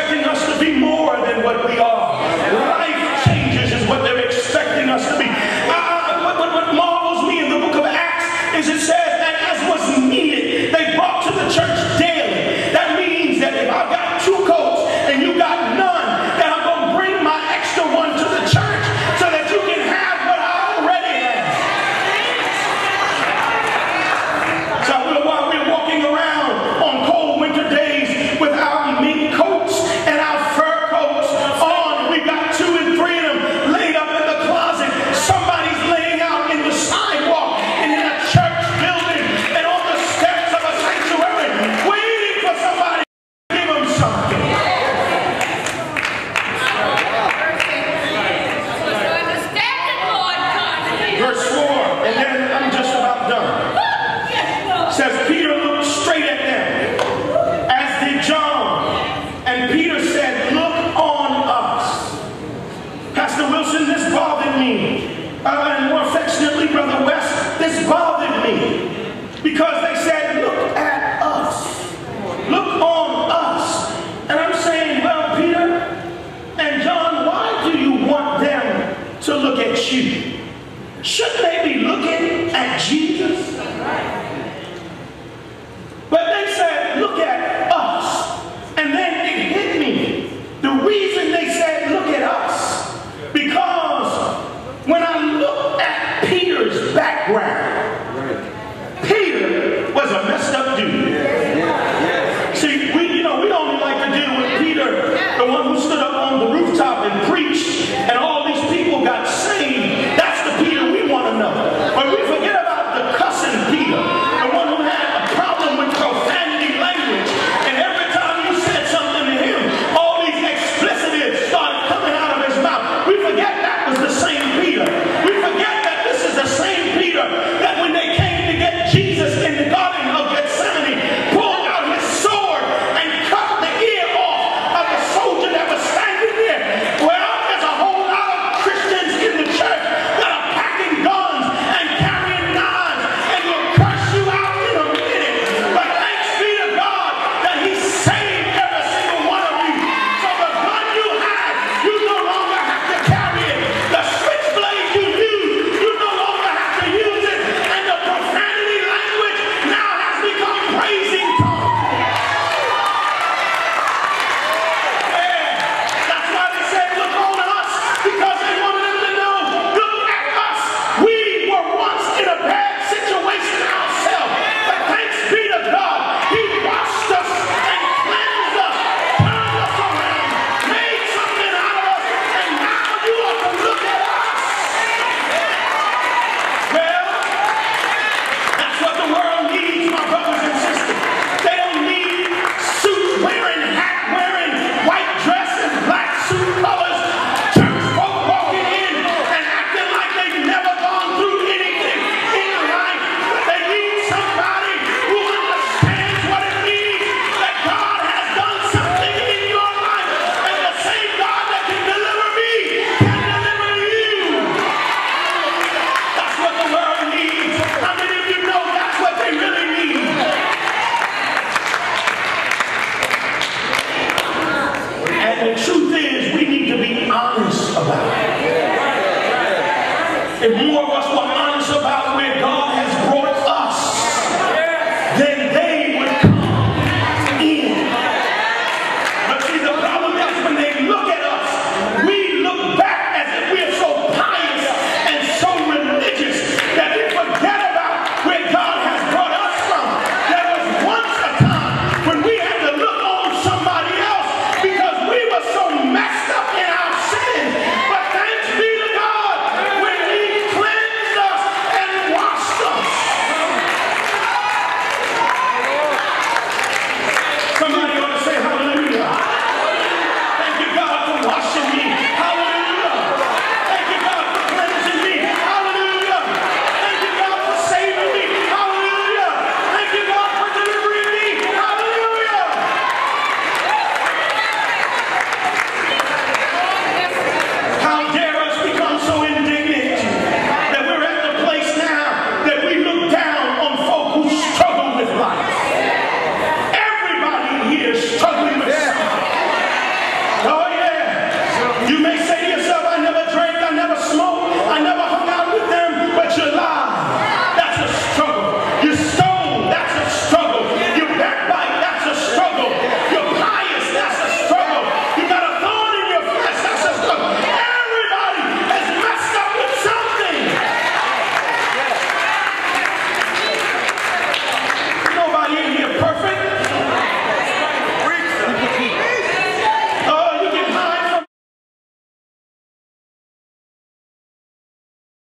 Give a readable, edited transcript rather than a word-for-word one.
expecting us to be more than what we are. Life changes is what they're expecting us to be. What marvels me in the book of Acts is it says that as was needed, they brought to the church daily. That means that if I've got 2 coats and you got none, then I'm going to bring my extra one to the church so that you can have what I already have. So while we're walking around on cold winter days with our mink coats and our fur coats on, we've got 2 and 3 of them laid up in the closet. Somebody's laying out in the sidewalk and in a church building and on the steps of a sanctuary waiting for somebody to give them something. Verse 4, and then I'm just about done. Says Peter looked straight at them, as did John, and Peter said, "Look on us." Pastor Wilson, this bothered me. And more affectionately, Brother West, this bothered me. Because they said, "Look at us. Look on us." And I'm saying, well, Peter and John, why do you want them to look at you? Shouldn't they be looking at Jesus? But they said, "Look at us." And then it hit me. The reason they said, "Look at us," because when I look at Peter's background, Peter was a messed up dude. See, we only like to deal with Peter, the one who stood up on the rooftop and preached, and all these people got saved. That's the Peter we want to know. But we forget about the cussing Peter, the one who had a problem with profanity language. And every time you said something to him, all these explicitives started coming out of his mouth. We forget that was the same Peter. We forget that this is the same Peter that when they came to get Jesus in the Garden of Gethsemane, pulled out his sword and cut the ear off of the soldier that was standing there. Well, there's a whole lot of Christians in the church that are packing guns and carrying knives and will curse you out in a minute. But thanks be to God that He saved every single one of you. So the gun you had, you no longer have to carry it. The switchblade you use, you no longer have to use it. And the profanity language now has become praising tongue. Yeah, that's why they said, "Look on us," because they wanted them to know, look at us. We were once in a bad situation ourselves, but thanks be to God, He washed us and cleansed us, turned us around, made something out of us, and now you are to look at us. Well, that's what the world needs, my brothers and sisters. They don't need suit-wearing, hat-wearing, white dress and black suit colors, church folk walking in and acting like they've never gone through anything in life. They need somebody who understands what it means that God has done something in your life, and the same God that can deliver me can deliver you. That's what the world needs. How many of you know that's what they really need? And the